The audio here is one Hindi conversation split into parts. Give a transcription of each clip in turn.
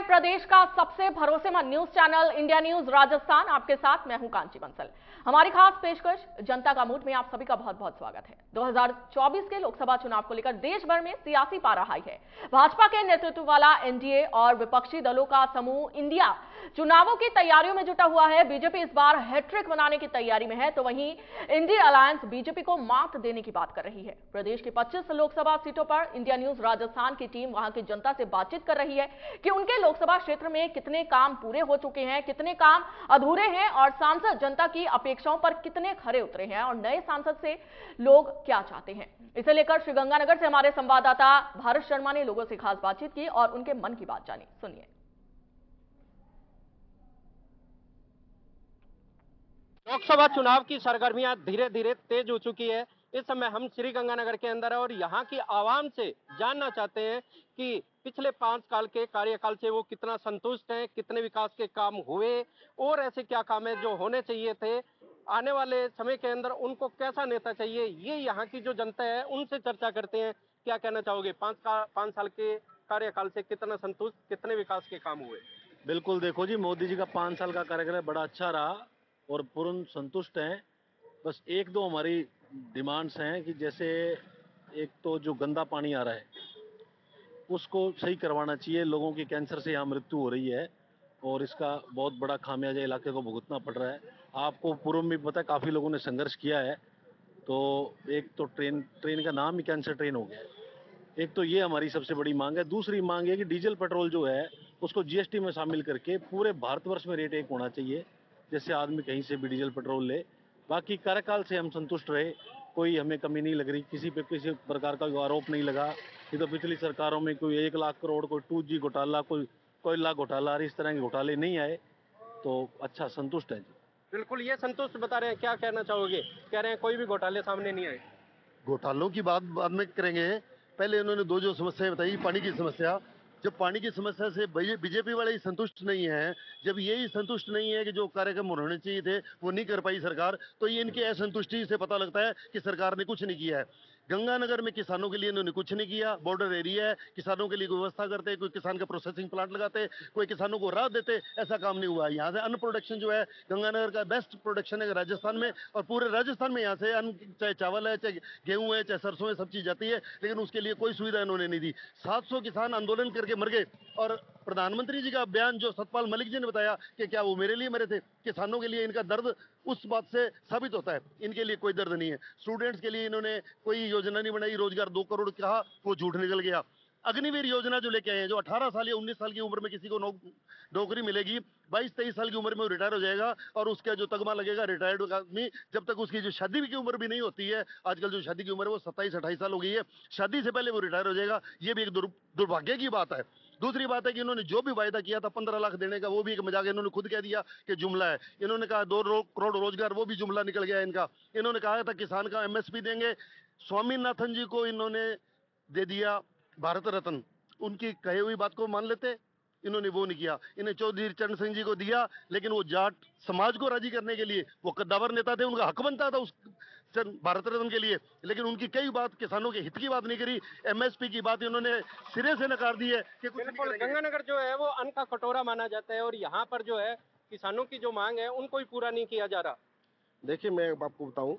प्रदेश का सबसे भरोसेमंद news channel India news Rajasthan. आपके साथ मैं हूं कांची बंसल। हमारी खास पेशकश जनता का मूड में आप सभी का बहुत बहुत स्वागत है। 2024 के लोकसभा चुनाव को लेकर देश भर में सियासी पारा हाई है। भाजपा के नेतृत्व वाला एनडीए और विपक्षी दलों का समूह इंडिया चुनावों की तैयारियों में जुटा हुआ है। बीजेपी इस बार हैट्रिक बनाने की तैयारी में है, तो वहीं इंडिया अलायंस बीजेपी को मात देने की बात कर रही है। प्रदेश की 25 लोकसभा सीटों पर इंडिया न्यूज राजस्थान की टीम वहां की जनता से बातचीत कर रही है कि उनके लोकसभा क्षेत्र में कितने काम पूरे हो चुके हैं, कितने काम अधूरे हैं और सांसद जनता की अपेक्षाओं पर कितने खरे उतरे हैं और नए सांसद से लोग क्या चाहते हैं। इसे लेकर श्रीगंगानगर से हमारे संवाददाता भारत शर्मा ने लोगों से खास बातचीत की और उनके मन की बात जानी। सुनिए। लोकसभा चुनाव की सरगर्मियां धीरे धीरे तेज हो चुकी है। इस समय हम श्रीगंगानगर के अंदर है और यहाँ की आवाम से जानना चाहते हैं कि पिछले 5 साल के कार्यकाल से वो कितना संतुष्ट हैं, कितने विकास के काम हुए और ऐसे क्या काम है जो होने चाहिए थे। आने वाले समय के अंदर उनको कैसा नेता चाहिए, ये यहाँ की जो जनता है उनसे चर्चा करते हैं। क्या कहना चाहोगे, 5 साल के कार्यकाल से कितना संतुष्ट, कितने विकास के काम हुए? बिल्कुल, देखो जी, मोदी जी का 5 साल का कार्यकाल बड़ा अच्छा रहा और पूर्ण संतुष्ट हैं। बस एक दो हमारी डिमांड्स हैं कि जैसे एक तो जो गंदा पानी आ रहा है उसको सही करवाना चाहिए। लोगों की कैंसर से यहाँ मृत्यु हो रही है और इसका बहुत बड़ा खामियाजा इलाके को भुगतना पड़ रहा है। आपको पूर्व में पता है, काफ़ी लोगों ने संघर्ष किया है। तो एक तो ट्रेन का नाम ही कैंसर ट्रेन हो गया है। एक तो ये हमारी सबसे बड़ी मांग है। दूसरी मांग है कि डीजल पेट्रोल जो है उसको जीएसटी में शामिल करके पूरे भारतवर्ष में रेट एक होना चाहिए, जैसे आदमी कहीं से भी डीजल पेट्रोल ले। बाकी कार्यकाल से हम संतुष्ट रहे, कोई हमें कमी नहीं लग रही, किसी पे किसी प्रकार का आरोप नहीं लगा। ये तो पिछली सरकारों में कोई 1 लाख करोड़, कोई 2G घोटाला, कोई कोयला घोटाला, इस तरह के घोटाले नहीं आए। तो अच्छा, संतुष्ट है जी। बिल्कुल, ये संतुष्ट बता रहे हैं। क्या कहना चाहोगे? कह रहे हैं कोई भी घोटाले सामने नहीं आए। घोटालों की बात बाद में करेंगे। पहले इन्होंने दो जो समस्याएं बताई, पानी की समस्या। जब पानी की समस्या से बीजेपी वाले ही संतुष्ट नहीं है, जब यही संतुष्ट नहीं है कि जो कार्यक्रम होने चाहिए थे वो नहीं कर पाई सरकार, तो ये इनकी असंतुष्टि से पता लगता है कि सरकार ने कुछ नहीं किया है। गंगानगर में किसानों के लिए इन्होंने कुछ नहीं किया। बॉर्डर एरिया है, किसानों के लिए कोई व्यवस्था करते, कोई किसान का प्रोसेसिंग प्लांट लगाते, कोई किसानों को राहत देते, ऐसा काम नहीं हुआ। यहाँ से अन्न प्रोडक्शन जो है, गंगानगर का बेस्ट प्रोडक्शन है राजस्थान में, और पूरे राजस्थान में यहाँ से अन्न, चाहे चावल है, चाहे गेहूं है, चाहे सरसों है, सब चीज जाती है, लेकिन उसके लिए कोई सुविधा इन्होंने नहीं दी। 700 किसान आंदोलन करके मर गए और प्रधानमंत्री जी का बयान जो सतपाल मलिक जी ने बताया कि क्या वो मेरे लिए मरे थे, किसानों के लिए इनका दर्द उस बात से साबित होता है। इनके लिए कोई दर्द नहीं है। स्टूडेंट्स के लिए इन्होंने कोई योजना नहीं बनाई। रोजगार 2 करोड़ कहा, वो झूठ निकल गया। अग्निवीर योजना जो लेके आए हैं, जो 18 साल या 19 साल की उम्र में किसी को नौकरी मिलेगी, 22-23 साल की उम्र में वो रिटायर हो जाएगा और उसका जो तगमा लगेगा रिटायर्ड आदमी, जब तक उसकी जो शादी की उम्र भी नहीं होती है, आजकल जो शादी की उम्र है वो 27-28 साल हो गई है, शादी से पहले वो रिटायर हो जाएगा। ये भी एक दुर्भाग्य की बात है। दूसरी बात है कि इन्होंने जो भी वायदा किया था 15 लाख देने का, वो भी एक मजाक, इन्होंने खुद कह दिया कि जुमला है। इन्होंने कहा 2 करोड़ रोजगार, वो भी जुमला निकल गया इनका। इन्होंने कहा था किसान का एमएसपी देंगे। स्वामीनाथन जी को इन्होंने दे दिया भारत रत्न, उनकी कही हुई बात को मान लेते, इन्होंने वो नहीं किया। इन्हें चौधरी चरण सिंह जी को दिया, लेकिन वो जाट समाज को राजी करने के लिए, वो कद्दावर नेता थे, उनका हक बनता था उस भारत रत्न के लिए, लेकिन उनकी कई बात, किसानों के हित की बात नहीं करी। एमएसपी की बात इन्होंने सिरे से नकार दी है कि कुछ नहीं करेंगे। गंगानगर जो है वो अन्न का कटोरा माना जाता है और यहाँ पर जो है किसानों की जो मांग है उनको ही पूरा नहीं किया जा रहा। देखिए, मैं आपको बताऊं,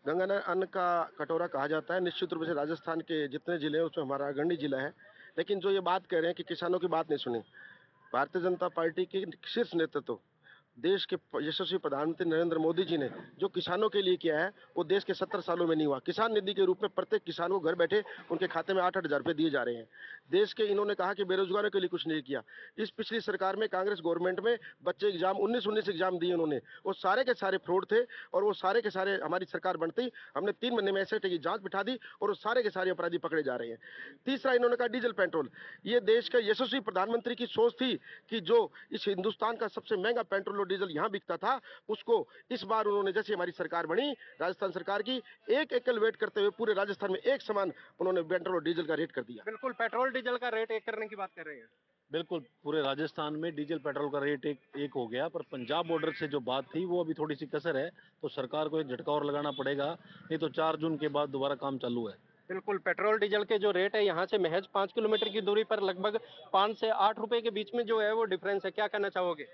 गंगानगर अन्न का कटोरा कहा जाता है। निश्चित रूप से राजस्थान के जितने जिले हैं उसमें हमारा अग्रणी जिला है। लेकिन जो ये बात कह रहे हैं कि किसानों की बात नहीं सुनी, भारतीय जनता पार्टी के शीर्ष नेतृत्व, देश के यशस्वी प्रधानमंत्री नरेंद्र मोदी जी ने जो किसानों के लिए किया है वो देश के 70 सालों में नहीं हुआ। किसान निधि के रूप में प्रत्येक किसान को घर बैठे उनके खाते में 8-8 हजार रुपए दिए जा रहे हैं। देश के, इन्होंने कहा कि बेरोजगारों के लिए कुछ नहीं किया। इस पिछली सरकार में, कांग्रेस गवर्नमेंट में, बच्चे एग्जाम 19 एग्जाम दिए उन्होंने, वो सारे के सारे फ्रॉड थे और वो सारे के सारे, हमारी सरकार बनती हमने 3 महीने में एसआईटी की जांच बिठा दी और वो सारे के सारे अपराधी पकड़े जा रहे हैं। तीसरा, इन्होंने कहा डीजल पेट्रोल। ये देश का यशस्वी प्रधानमंत्री की सोच थी कि जो इस हिंदुस्तान का सबसे महंगा पेट्रोल और डीजल यहाँ बिकता था, उसको इस बार उन्होंने, जैसे हमारी सरकार बनी, राजस्थान सरकार की, एक एकल वेट करते हुए पूरे राजस्थान में एक समान उन्होंने पेट्रोल और डीजल का रेट कर दिया। बिल्कुल, पेट्रोल डीजल का रेट एक करने की बात कर रहे हैं। बिल्कुल, पूरे राजस्थान में डीजल पेट्रोल का रेट एक हो गया, पर पंजाब बॉर्डर से जो बात थी वो अभी थोड़ी सी कसर है, तो सरकार को एक झटका और लगाना पड़ेगा, नहीं तो 4 जून के बाद दोबारा काम चालू है। बिल्कुल, पेट्रोल डीजल के जो रेट है यहाँ से महज 5 किलोमीटर की दूरी पर लगभग 5 से 8 रुपए के बीच में जो है वो डिफरेंस है, क्या कहना चाहोगे?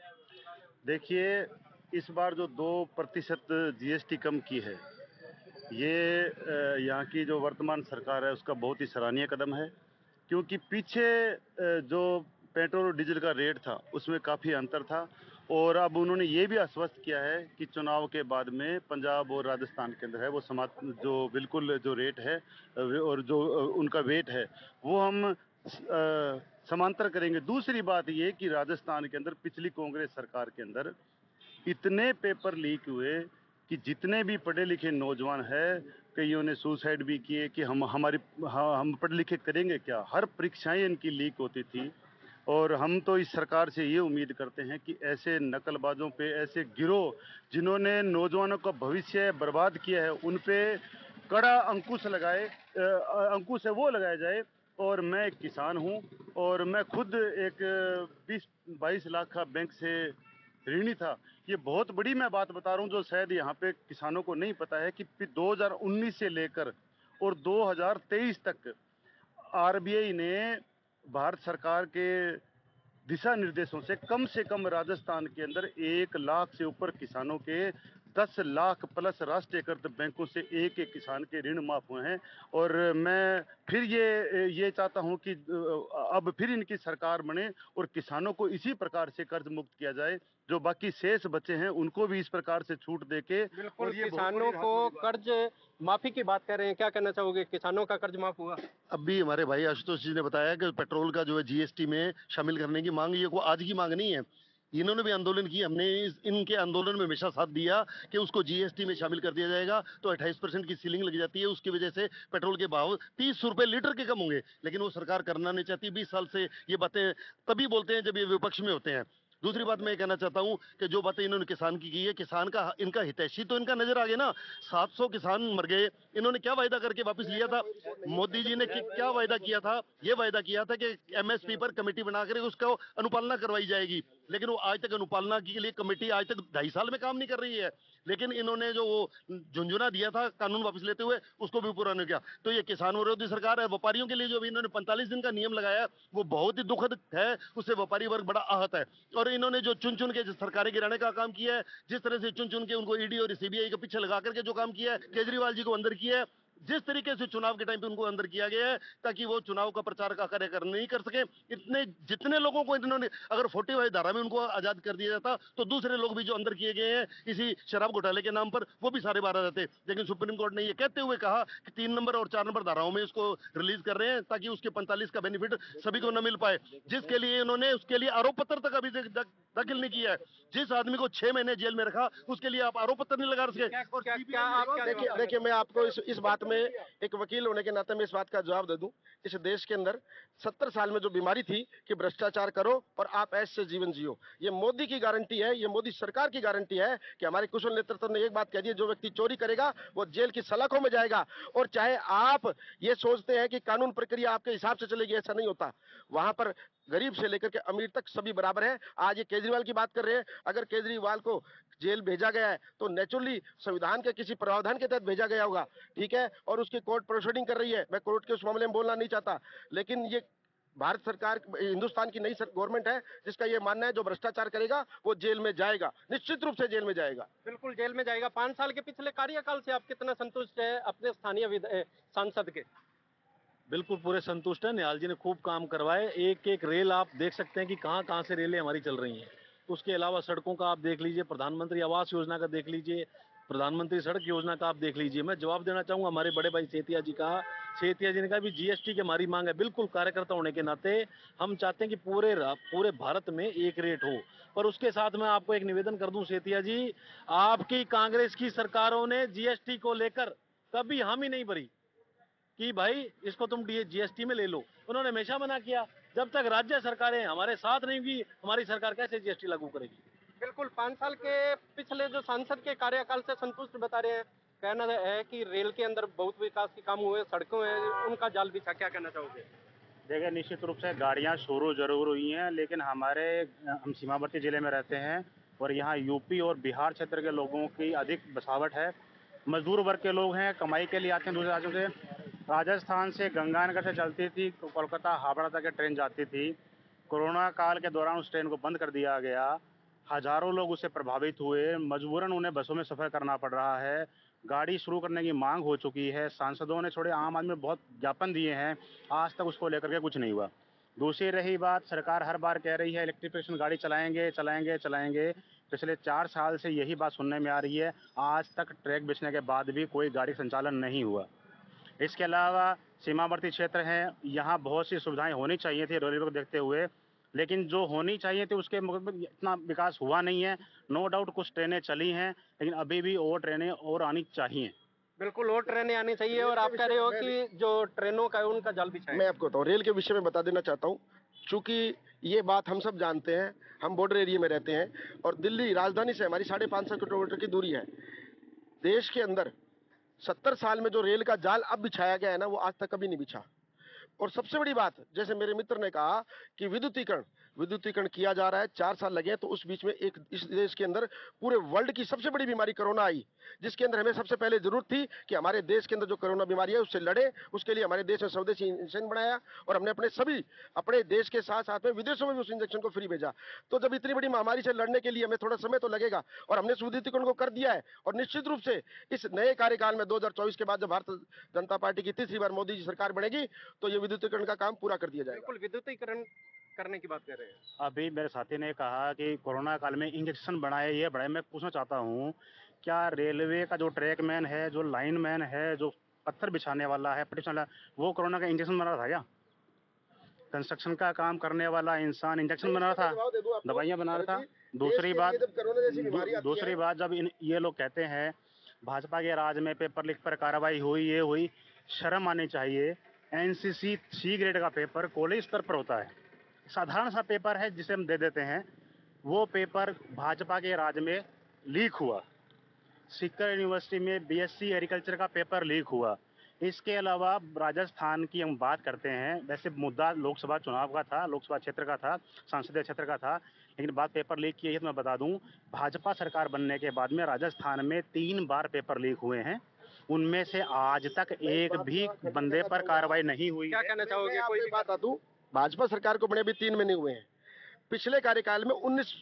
देखिए, इस बार जो 2% जीएसटी कम की है, ये यहाँ की जो वर्तमान सरकार है उसका बहुत ही सराहनीय कदम है, क्योंकि पीछे जो पेट्रोल और डीजल का रेट था उसमें काफ़ी अंतर था, और अब उन्होंने ये भी आश्वस्त किया है कि चुनाव के बाद में पंजाब और राजस्थान के अंदर है वो जो बिल्कुल जो रेट है और जो उनका वेट है वो हम समांतर करेंगे। दूसरी बात ये कि राजस्थान के अंदर पिछली कांग्रेस सरकार के अंदर इतने पेपर लीक हुए कि जितने भी पढ़े लिखे नौजवान हैं, कईयों ने सुसाइड भी किए कि हम पढ़े लिखे करेंगे क्या। हर परीक्षाएं इनकी लीक होती थी, और हम तो इस सरकार से ये उम्मीद करते हैं कि ऐसे नकलबाजों पे, ऐसे गिरोह जिन्होंने नौजवानों का भविष्य बर्बाद किया है, उन पे कड़ा अंकुश है वो लगाया जाए। और मैं एक किसान हूँ, और मैं खुद एक 20-22 लाख का बैंक से ऋणी था। ये बहुत बड़ी मैं बात बता रहा हूँ जो शायद यहाँ पे किसानों को नहीं पता है कि 2019 से लेकर और 2023 तक आरबीआई ने भारत सरकार के दिशा निर्देशों से कम राजस्थान के अंदर 1 लाख से ऊपर किसानों के 10 लाख प्लस राष्ट्रीयकृत बैंकों से एक एक किसान के ऋण माफ हुए हैं। और मैं फिर ये चाहता हूं कि अब फिर इनकी सरकार बने और किसानों को इसी प्रकार से कर्ज मुक्त किया जाए। जो बाकी शेष बचे हैं उनको भी इस प्रकार से छूट देके, बिल्कुल, और ये किसानों को कर्ज माफी की बात कर रहे हैं, क्या कहना चाहोगे? किसानों का कर्ज माफ हुआ? अभी हमारे भाई आशुतोष जी ने बताया कि पेट्रोल का जो है जीएसटी में शामिल करने की मांग, ये को आज की मांग नहीं है। इन्होंने भी आंदोलन की, हमने इनके आंदोलन में हमेशा साथ दिया कि उसको जीएसटी में शामिल कर दिया जाएगा, तो 28% की सीलिंग लग जाती है, उसकी वजह से पेट्रोल के भाव 30 रुपए लीटर के कम होंगे। लेकिन वो सरकार करना नहीं चाहती। 20 साल से ये बातें तभी बोलते हैं जब ये विपक्ष में होते हैं। दूसरी बात मैं ये कहना चाहता हूं कि जो बातें इन्होंने किसान की है, किसान का इनका हितैषी तो इनका नजर आ गया ना। 700 किसान मर गए। इन्होंने क्या वायदा करके वापस लिया था? मोदी जी ने क्या वायदा किया था? ये वायदा किया था कि एमएसपी पर कमेटी बनाकर उसका अनुपालना करवाई जाएगी, लेकिन वो आज तक अनुपालना के लिए कमेटी आज तक 2.5 साल में काम नहीं कर रही है। लेकिन इन्होंने जो वो झुंझुना दिया था कानून वापस लेते हुए, उसको भी पूरा नहीं किया। तो ये किसान विरोधी सरकार है। व्यापारियों के लिए जो भी इन्होंने 45 दिन का नियम लगाया वो बहुत ही दुखद है, उससे व्यापारी वर्ग बड़ा आहत है। और इन्होंने जो चुन चुन के सरकारें गिराने का काम किया है, जिस तरह से चुन चुन के उनको ईडी और सीबीआई के पीछे लगा करके जो काम किया है, केजरीवाल जी को अंदर किया है, जिस तरीके से चुनाव के टाइम पे उनको अंदर किया गया है ताकि वो चुनाव का प्रचार का कार्य नहीं कर सके। इतने जितने लोगों को इन्होंने, अगर 45 धारा में उनको आजाद कर दिया जाता तो दूसरे लोग भी जो अंदर किए गए हैं इसी शराब घोटाले के नाम पर, वो भी सारे बाहर आ जाते। लेकिन सुप्रीम कोर्ट ने ये कहते हुए कहा कि 3 नंबर और 4 नंबर धाराओं में इसको रिलीज कर रहे हैं ताकि उसके 45 का बेनिफिट सभी को न मिल पाए, जिसके लिए इन्होंने उसके लिए आरोप पत्र तक अभी दाखिल नहीं किया है। जिस आदमी को 6 महीने जेल में रखा उसके लिए आप आरोप पत्र नहीं लगा सके। देखिए, मैं आपको इस बात में एक वकील होने के नाते मैं इस बात का जवाब दे दूं। इस देश के अंदर 70 साल में जो बीमारी थी कि भ्रष्टाचार करो और आप ऐसे जीवन जियो, ये मोदी की गारंटी है, ये मोदी सरकार की गारंटी है कि हमारे कुशल नेतृत्व ने एक बात कह दी है, जो व्यक्ति चोरी करेगा वो जेल की सलाखों में जाएगा। और चाहे आप ये सोचते हैं कि कानून प्रक्रिया आपके हिसाब से चलेगी, ऐसा नहीं होता। वहां पर गरीब से लेकर के अमीर तक सभी बराबर है। आज ये केजरीवाल की बात कर रहे हैं, अगर केजरीवाल को जेल भेजा गया है तो नेचुरली संविधान के किसी प्रावधान के तहत भेजा गया होगा, ठीक है, और उसकी कोर्ट प्रोसीडिंग कर रही है। मैं कोर्ट के उस मामले में बोलना नहीं चाहता, लेकिन ये भारत सरकार, हिंदुस्तान की नई गवर्नमेंट है जिसका ये मानना है जो भ्रष्टाचार करेगा वो जेल में जाएगा, निश्चित रूप से जेल में जाएगा। बिल्कुल जेल में जाएगा। 5 साल के पिछले कार्यकाल से आप कितना संतुष्ट है अपने स्थानीय सांसद के? बिल्कुल पूरे संतुष्ट है। निहाल जी ने खूब काम करवाए। एक एक रेल आप देख सकते हैं कि कहाँ कहाँ से रेलें हमारी चल रही हैं। उसके अलावा सड़कों का आप देख लीजिए, प्रधानमंत्री आवास योजना का देख लीजिए, प्रधानमंत्री सड़क योजना का आप देख लीजिए। मैं जवाब देना चाहूंगा हमारे बड़े भाई सेतिया जी ने कहा भी जीएसटी की हमारी मांग है। बिल्कुल, कार्यकर्ता होने के नाते हम चाहते हैं कि पूरे भारत में एक रेट हो। पर उसके साथ मैं आपको एक निवेदन कर दूं सेतिया जी, आपकी कांग्रेस की सरकारों ने जीएसटी को लेकर कभी हामी नहीं भरी कि भाई इसको तुम जीएसटी में ले लो। उन्होंने हमेशा मना किया। जब तक राज्य सरकारें हमारे साथ नहीं होगी, हमारी सरकार कैसे जीएसटी लागू करेगी? बिल्कुल, 5 साल के पिछले जो सांसद के कार्यकाल से संतुष्ट बता रहे हैं। कहना है कि रेल के अंदर बहुत विकास के काम हुए, सड़कों में उनका जाल बिछा, क्या कहना चाहोगे? देखिए, निश्चित रूप से गाड़ियां शुरू जरूर हुई हैं, लेकिन हम सीमावर्ती जिले में रहते हैं और यहाँ यूपी और बिहार क्षेत्र के लोगों की अधिक बसावट है। मजदूर वर्ग के लोग हैं, कमाई के लिए आते हैं दूसरे राज्यों से, राजस्थान से गंगानगर से चलती थी, कोलकाता हावड़ा तक की ट्रेन जाती थी। कोरोना काल के दौरान उस ट्रेन को बंद कर दिया गया। हजारों लोग उससे प्रभावित हुए, मजबूरन उन्हें बसों में सफ़र करना पड़ रहा है। गाड़ी शुरू करने की मांग हो चुकी है। सांसदों ने छोड़े आम आदमी बहुत ज्ञापन दिए हैं, आज तक उसको लेकर के कुछ नहीं हुआ। दूसरी रही बात, सरकार हर बार कह रही है इलेक्ट्रिफिकेशन गाड़ी चलाएंगे चलाएंगे चलाएंगे। पिछले 4 साल से यही बात सुनने में आ रही है, आज तक ट्रैक बिछने के बाद भी कोई गाड़ी संचालन नहीं हुआ। इसके अलावा सीमावर्ती क्षेत्र हैं, यहाँ बहुत सी सुविधाएं होनी चाहिए थी रेलवे को देखते हुए, लेकिन जो होनी चाहिए थी उसके मुताबिक इतना विकास हुआ नहीं है। नो डाउट कुछ ट्रेनें चली हैं, लेकिन अभी भी और ट्रेनें और आनी चाहिए। बिल्कुल और ट्रेनें आनी चाहिए। और आप कह रहे हो कि जो ट्रेनों का है उनका जाल बिछाएं। मैं आपको बताऊँ, रेल के विषय में बता देना चाहता हूँ, चूंकि ये बात हम सब जानते हैं, हम बॉर्डर एरिया में रहते हैं और दिल्ली राजधानी से हमारी 550 किलोमीटर की दूरी है। देश के अंदर 70 साल में जो रेल का जाल अब बिछाया गया है ना, वो आज तक कभी नहीं बिछा। और सबसे बड़ी बात, जैसे मेरे मित्र ने कहा कि विद्युतीकरण किया जा रहा है, 4 साल लगे, तो उस बीच में एक इस देश के अंदर पूरे वर्ल्ड की सबसे बड़ी बीमारी कोरोना आई, जिसके अंदर हमें सबसे पहले जरूरत थी कि हमारे देश के अंदर जो कोरोना बीमारी है उससे लड़े। उसके लिए हमारे देश में स्वदेशी इंजेक्शन बनाया और हमने अपने देश के साथ साथ में विदेशों में भी उस इंजेक्शन को फ्री भेजा। तो जब इतनी बड़ी महामारी से लड़ने के लिए हमें थोड़ा समय तो लगेगा, और हमने विद्युतीकरण को कर दिया है। और निश्चित रूप से इस नए कार्यकाल में 2024 के बाद जब भारतीय जनता पार्टी की तीसरी बार मोदी जी सरकार बनेगी, तो ये विद्युतीकरण का काम पूरा कर दिया जाएगा। बिल्कुल विद्युतीकरण करने की बात कर रहे हैं। अभी मेरे साथी ने कहा कि कोरोना काल में इंजेक्शन बढ़ाए, ये बढ़ाए। मैं पूछना चाहता हूँ, क्या रेलवे का जो ट्रैकमैन है, जो लाइनमैन है, जो पत्थर बिछाने वाला है, पट्टी बिछाने वाला, वो कोरोना का इंजेक्शन बना रहा था क्या? कंस्ट्रक्शन का काम करने वाला इंसान इंजेक्शन बना रहा था, दवाइयाँ बना रहा था। दूसरी बात जब ये लोग कहते हैं भाजपा के राज में पेपर लीक पर कार्रवाई हुई, ये हुई, शर्म आनी चाहिए। एनसीसी C ग्रेड का पेपर कॉलेज स्तर पर होता है, साधारण सा पेपर है जिसे हम दे देते हैं, वो पेपर भाजपा के राज में लीक हुआ। सीकर यूनिवर्सिटी में BSc एग्रीकल्चर का पेपर लीक हुआ। इसके अलावा राजस्थान की हम बात करते हैं, वैसे मुद्दा लोकसभा चुनाव का था, लोकसभा क्षेत्र का था, संसदीय क्षेत्र का था, लेकिन बात पेपर लीक की है तो मैं बता दूं, भाजपा सरकार बनने के बाद में राजस्थान में 3 बार पेपर लीक हुए हैं। उनमें से आज तक एक भी बंदे पर कार्रवाई नहीं हुई। क्या कहना चाहोगे? कोई भी बात दूं, भाजपा सरकार को बने भी 3 महीने हुए हैं। पिछले कार्यकाल में 19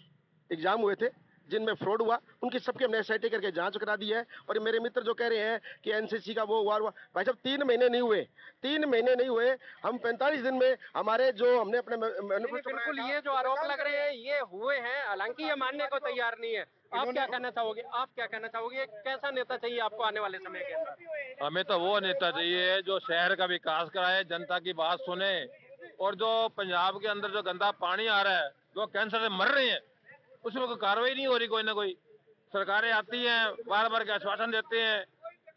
एग्जाम हुए थे जिनमें फ्रॉड हुआ, उनकी सबके हमने SIT करके जांच करा दी है। और मेरे मित्र जो कह रहे हैं कि NCC का वो हुआ, भाई साहब 3 महीने नहीं हुए, 3 महीने नहीं हुए। हम 45 दिन में हमारे जो हमने अपने बिल्कुल ये जो आरोप लग रहे हैं ये हुए हैं, हालांकि ये मानने को तैयार नहीं है। आप क्या कहना चाहोगे? कैसा नेता चाहिए आपको आने वाले समय के अंदर? हमें तो वो नेता चाहिए जो शहर का विकास कराए, जनता की बात सुने, और जो पंजाब के अंदर जो गंदा पानी आ रहा है, जो कैंसर से मर रहे हैं, उसमें कोई कार्रवाई नहीं हो रही। कोई ना कोई सरकारें आती हैं, बार बार के आश्वासन देते हैं,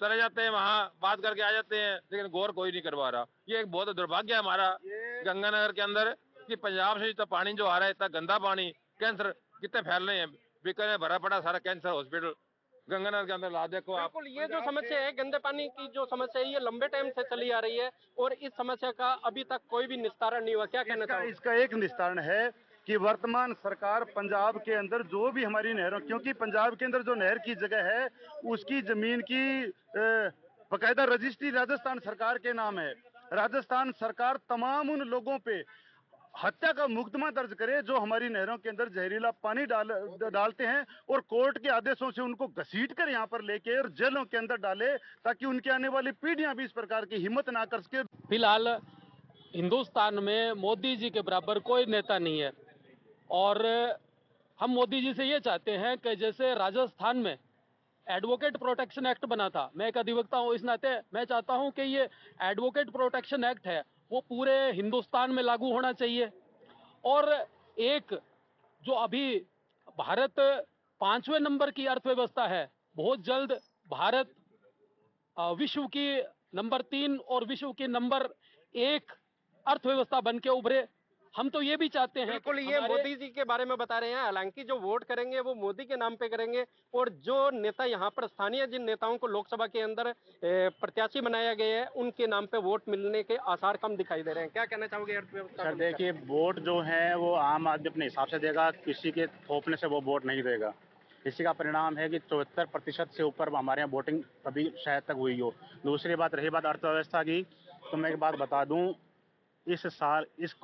चले जाते हैं, वहाँ बात करके आ जाते हैं, लेकिन गौर कोई नहीं करवा रहा। ये एक बहुत दुर्भाग्य है हमारा गंगानगर के अंदर कि पंजाब से इतना पानी जो आ रहा है, इतना गंदा पानी, कैंसर कितने फैल रहे हैं। बीकानेर भरा पड़ा सारा कैंसर हॉस्पिटल गंगानगर के अंदर ला देखो आप। बिल्कुल ये जो समस्या है, गंदे पानी की जो समस्या है, ये लंबे टाइम से चली आ रही है और इस समस्या का अभी तक कोई भी निस्तारण नहीं हुआ। क्या कहना चाहोगे? इसका एक निस्तारण है कि वर्तमान सरकार पंजाब के अंदर जो भी हमारी नहरों, क्योंकि पंजाब के अंदर जो नहर की जगह है उसकी जमीन की बकायदा रजिस्ट्री राजस्थान सरकार के नाम है। राजस्थान सरकार तमाम उन लोगों पे हत्या का मुकदमा दर्ज करे जो हमारी नहरों के अंदर जहरीला पानी डालते हैं, और कोर्ट के आदेशों से उनको घसीट कर यहाँ पर लेके और जेलों के अंदर डाले, ताकि उनकी आने वाली पीढ़ियां भी इस प्रकार की हिम्मत ना कर सके। फिलहाल हिंदुस्तान में मोदी जी के बराबर कोई नेता नहीं है, और हम मोदी जी से ये चाहते हैं कि जैसे राजस्थान में एडवोकेट प्रोटेक्शन एक्ट बना था, मैं एक अधिवक्ता हूँ, इस नाते मैं चाहता हूँ कि ये एडवोकेट प्रोटेक्शन एक्ट है वो पूरे हिंदुस्तान में लागू होना चाहिए। और एक जो अभी भारत 5वें नंबर की अर्थव्यवस्था है, बहुत जल्द भारत विश्व की नंबर 3 और विश्व की नंबर 1 अर्थव्यवस्था बन के उभरे। हम तो ये भी चाहते हैं। बिल्कुल ये मोदी जी के बारे में बता रहे हैं, हालांकि जो वोट करेंगे वो मोदी के नाम पे करेंगे, और जो नेता यहाँ पर स्थानीय जिन नेताओं को लोकसभा के अंदर प्रत्याशी बनाया गया है उनके नाम पे वोट मिलने के आसार कम दिखाई दे रहे हैं। क्या कहना चाहोगे अर्थव्यवस्था? सर देखिए, वोट जो है वो आम आदमी अपने हिसाब से देगा, किसी के थोपने से वो वोट नहीं देगा। इसी का परिणाम है कि 74% से ऊपर हमारे यहाँ वोटिंग कभी शायद तक हुई हो। दूसरी बात रही बात अर्थव्यवस्था की, तो मैं एक बात बता दूं, इस साल इस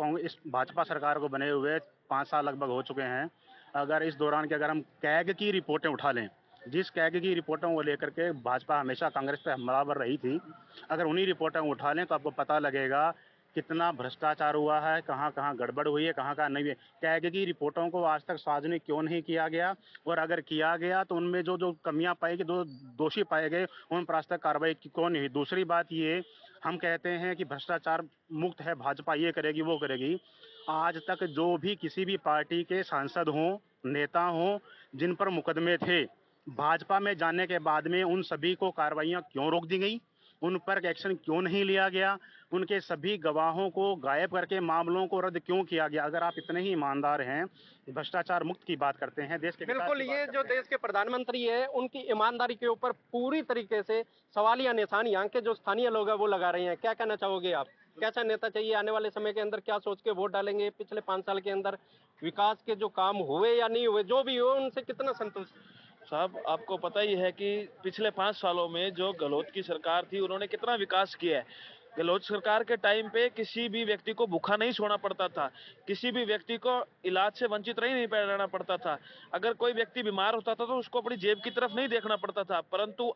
भाजपा सरकार को बने हुए 5 साल लगभग हो चुके हैं। अगर इस दौरान की अगर हम कैग की रिपोर्टें उठा लें, जिस कैग की रिपोर्टों को लेकर के भाजपा हमेशा कांग्रेस पे हमलावर रही थी, अगर उन्हीं रिपोर्टों को उठा लें तो आपको पता लगेगा कितना भ्रष्टाचार हुआ है, कहाँ कहाँ गड़बड़ हुई है, कहाँ कहाँ नहीं हुई। कैग की रिपोर्टों को आज तक सार्वजनिक क्यों नहीं किया गया, और अगर किया गया तो उनमें जो जो कमियां पाई गई, जो दोषी पाए गए, उन पर आज तक कार्रवाई क्यों नहीं हुई। दूसरी बात ये, हम कहते हैं कि भ्रष्टाचार मुक्त है भाजपा, ये करेगी वो करेगी। आज तक जो भी किसी भी पार्टी के सांसद हों, नेता हों, जिन पर मुकदमे थे, भाजपा में जाने के बाद में उन सभी को कार्रवाइयां क्यों रोक दी गई, उन पर एक्शन क्यों नहीं लिया गया, उनके सभी गवाहों को गायब करके मामलों को रद्द क्यों किया गया। अगर आप इतने ही ईमानदार हैं, भ्रष्टाचार मुक्त की बात करते हैं, देश के बिल्कुल, ये जो देश के प्रधानमंत्री है उनकी ईमानदारी के ऊपर पूरी तरीके से सवालिया निशान यहाँ के जो स्थानीय लोग हैं वो लगा रहे हैं। क्या कहना चाहोगे आप, कैसा नेता चाहिए आने वाले समय के अंदर, क्या सोच के वोट डालेंगे? पिछले 5 साल के अंदर विकास के जो काम हुए या नहीं हुए, जो भी हो, उनसे कितना संतुष्ट? साहब, आपको पता ही है कि पिछले 5 सालों में जो गहलोत की सरकार थी उन्होंने कितना विकास किया है। गहलोत सरकार के टाइम पे किसी भी व्यक्ति को भूखा नहीं सोना पड़ता था, किसी भी व्यक्ति को इलाज से वंचित नहीं रहना पड़ता था। अगर कोई व्यक्ति बीमार होता था तो उसको अपनी जेब की तरफ नहीं देखना पड़ता था। परंतु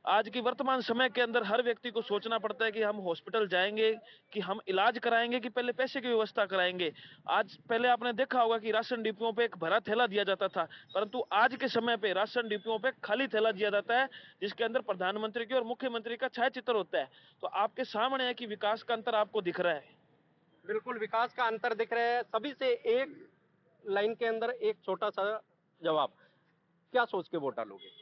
आज की वर्तमान समय के अंदर हर व्यक्ति को सोचना पड़ता है कि हम हॉस्पिटल जाएंगे, कि हम इलाज कराएंगे, कि पहले पैसे की व्यवस्था कराएंगे। आज पहले आपने देखा होगा कि राशन डिपोओं पे एक भरा थैला दिया जाता था, परंतु आज के समय पे राशन डिपोओं पे खाली थैला दिया जाता है, जिसके अंदर प्रधानमंत्री की और मुख्यमंत्री का छायाचित्र होता है। तो आपके सामने है कि विकास का अंतर आपको दिख रहा है। बिल्कुल, विकास का अंतर दिख रहा है। सभी से एक लाइन के अंदर एक छोटा सा जवाब, क्या सोच के वोट डालोगे?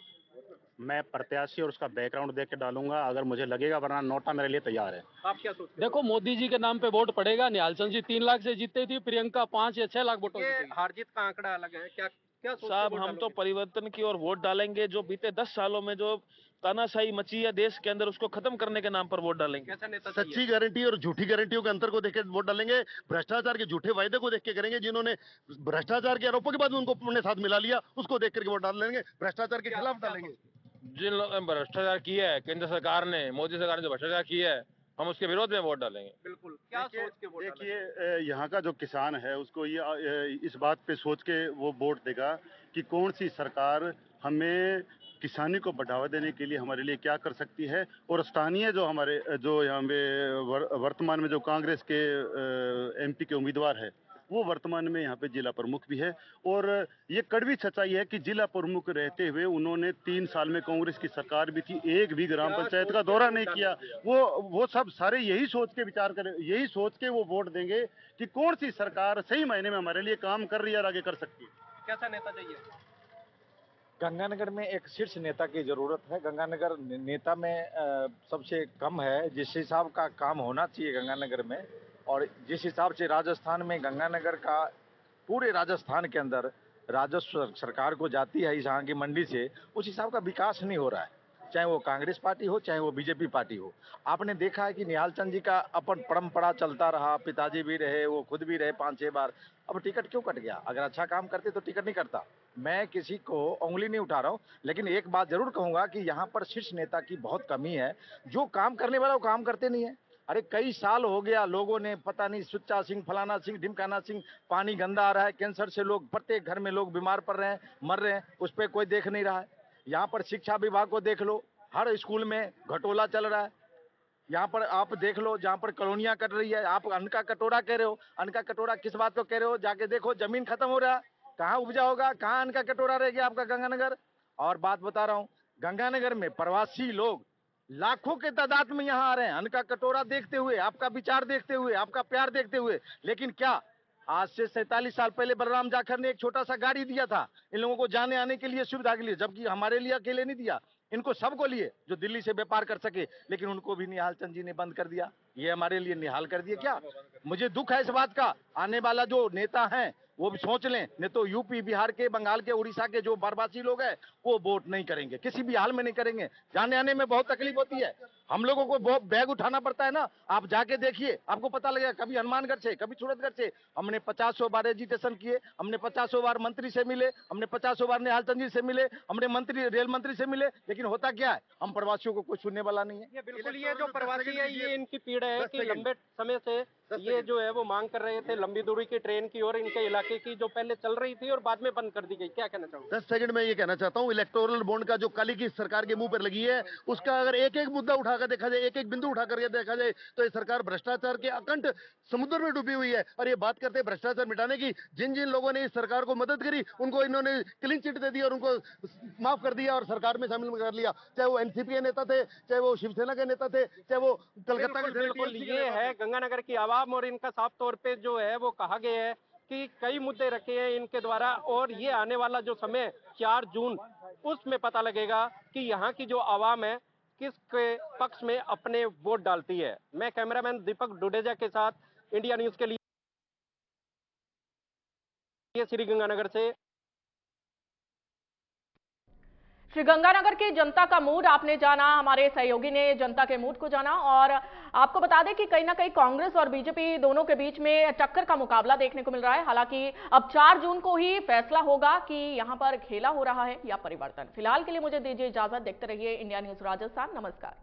मैं प्रत्याशी और उसका बैकग्राउंड देख के डालूंगा, अगर मुझे लगेगा, वरना नोटा मेरे लिए तैयार है। आप क्या सोचते? देखो, मोदी जी के नाम पे वोट पड़ेगा। निहाल चंद जी 3 लाख से जीते थी, प्रियंका 5 या 6 लाख वोटों से जीती। हार जीत का आंकड़ा अलग है, क्या क्या सोच के साहब, वोट हम तो डालोगे? परिवर्तन की ओर वोट डालेंगे। जो बीते 10 सालों में जो तानाशाही मची है देश के अंदर, उसको खत्म करने के नाम पर वोट डालेंगे। कैसा नेता चाहिए? सच्ची गारंटी और झूठी गारंटियों के अंतर को देख के वोट डालेंगे। भ्रष्टाचार के झूठे वायदे को देख के करेंगे। जिन्होंने भ्रष्टाचार के आरोपों के बाद उनको अपने साथ मिला लिया, उसको देख करके वोट डाल लेंगे। भ्रष्टाचार के खिलाफ डालेंगे। जिन लोगों ने भ्रष्टाचार किया है, केंद्र सरकार ने, मोदी सरकार ने जो भ्रष्टाचार किया है, हम उसके विरोध में वोट डालेंगे। बिल्कुल, क्या सोच के वोट डालेंगे? देखिए, यहाँ का जो किसान है उसको ये इस बात पे सोच के वो वोट देगा कि कौन सी सरकार हमें किसानी को बढ़ावा देने के लिए हमारे लिए क्या कर सकती है। और स्थानीय जो हमारे जो यहाँ पे वर्तमान में जो कांग्रेस के एमपी के उम्मीदवार है, वो वर्तमान में यहाँ पे जिला प्रमुख भी है। और ये कड़वी सच्चाई है कि जिला प्रमुख रहते हुए उन्होंने 3 साल में कांग्रेस की सरकार भी थी, एक भी ग्राम पंचायत का दौरा नहीं किया। वो सब सारे यही सोच के विचार करें, यही सोच के वो वोट देंगे कि कौन सी सरकार सही मायने में हमारे लिए काम कर रही है और आगे कर सकती है। कैसा नेता चाहिए? गंगानगर में एक शीर्ष नेता की जरूरत है। गंगानगर नेता में सबसे कम है जिस हिसाब का काम होना चाहिए गंगानगर में, और जिस हिसाब से राजस्थान में गंगानगर का पूरे राजस्थान के अंदर राजस्व सरकार को जाती है यहाँ की मंडी से, उस हिसाब का विकास नहीं हो रहा है। चाहे वो कांग्रेस पार्टी हो, चाहे वो बीजेपी पार्टी हो। आपने देखा है कि निहाल चंद जी का अपन परंपरा चलता रहा, पिताजी भी रहे, वो खुद भी रहे 5-6 बार। अब टिकट क्यों कट गया? अगर अच्छा काम करते तो टिकट नहीं कटता। मैं किसी को उंगली नहीं उठा रहा हूँ, लेकिन एक बात जरूर कहूंगा कि यहाँ पर शीर्ष नेता की बहुत कमी है। जो काम करने वाला वो काम करते नहीं है। अरे कई साल हो गया, लोगों ने पता नहीं सुच्चा सिंह, फलाना सिंह, ढिमकाना सिंह, पानी गंदा आ रहा है, कैंसर से लोग प्रत्येक घर में लोग बीमार पड़ रहे हैं, मर रहे हैं, उस पर कोई देख नहीं रहा है। यहाँ पर शिक्षा विभाग को देख लो, हर स्कूल में घटोला चल रहा है। यहाँ पर आप देख लो, जहाँ पर कॉलोनियां कट रही है, आप अन्न का कटोरा कह रहे हो। अन्न का कटोरा किस बात को कह रहे हो? जाके देखो, जमीन खत्म हो रहा है, कहाँ उपजा होगा, कहाँ अन्न का कटोरा रह गया आपका गंगानगर। और बात बता रहा हूँ, गंगानगर में प्रवासी लोग लाखों के तादाद में यहाँ आ रहे हैं, अन्न का कटोरा देखते हुए, आपका विचार देखते हुए, आपका प्यार देखते हुए। लेकिन क्या आज से 47 साल पहले बलराम जाखड़ ने एक छोटा सा गाड़ी दिया था इन लोगों को जाने आने के लिए, सुविधा के लिए, जबकि हमारे लिए अकेले नहीं दिया, इनको सबको लिए जो दिल्ली से व्यापार कर सके। लेकिन उनको भी निहाल चंद जी ने बंद कर दिया। ये हमारे लिए निहाल कर दिए क्या? मुझे दुख है इस बात का। आने वाला जो नेता है वो भी सोच लें, नहीं तो यूपी, बिहार के, बंगाल के, उड़ीसा के जो प्रवासी लोग हैं वो वोट नहीं करेंगे, किसी भी हाल में नहीं करेंगे। जाने आने में बहुत तकलीफ होती है, हम लोगों को बहुत बैग उठाना पड़ता है ना। आप जाके देखिए, आपको पता लगेगा। कभी हनुमानगढ़ से, कभी सूरतगढ़ से हमने 50 बार एजिटेशन किए, हमने 50 बार मंत्री से मिले, हमने 50 बार निहाल चंद जी से मिले, हमने मंत्री, रेल मंत्री से मिले, लेकिन होता क्या है, हम प्रवासियों को कोई सुनने वाला नहीं है। ये बिल्कुल, ये जो प्रवासी है ये इनकी पीड़ा है कि लंबे समय से ये जो है वो मांग कर रहे थे लंबी दूरी की ट्रेन की, और इनके इलाके की जो पहले चल रही थी और बाद में बंद कर दी गई। क्या कहना चाहूंगा? 10 सेकंड में ये कहना चाहता हूँ, इलेक्टोरल बॉन्ड का जो काली की सरकार के मुंह पर लगी है, उसका अगर एक एक मुद्दा उठाकर देखा जाए, एक एक बिंदु उठा करके देखा जाए, तो ये सरकार भ्रष्टाचार के अकंठ समुद्र में डूबी हुई है। और ये बात करते हैं भ्रष्टाचार मिटाने की, जिन जिन लोगों ने इस सरकार को मदद करी उनको इन्होंने क्लीन चिट दे दी और उनको माफ कर दिया और सरकार में शामिल कर लिया। चाहे वो एनसीपी के नेता थे, चाहे वो शिवसेना के नेता थे, चाहे वो कलकत्ता के। बिल्कुल, ये है गंगानगर की आवाम और इनका साफ तौर पे जो है वो कहा गया है कि कई मुद्दे रखे हैं इनके द्वारा, और ये आने वाला जो समय 4 जून उसमें पता लगेगा कि यहाँ की जो आवाम है किसके पक्ष में अपने वोट डालती है। मैं कैमरामैन दीपक डुडेजा के साथ इंडिया न्यूज के लिए श्रीगंगानगर से। श्रीगंगानगर की जनता का मूड आपने जाना, हमारे सहयोगी ने जनता के मूड को जाना, और आपको बता दें कि कहीं ना कहीं कांग्रेस और बीजेपी दोनों के बीच में टक्कर का मुकाबला देखने को मिल रहा है। हालांकि अब 4 जून को ही फैसला होगा कि यहां पर खेला हो रहा है या परिवर्तन। फिलहाल के लिए मुझे दीजिए इजाजत, देखते रहिए इंडिया न्यूज राजस्थान। नमस्कार।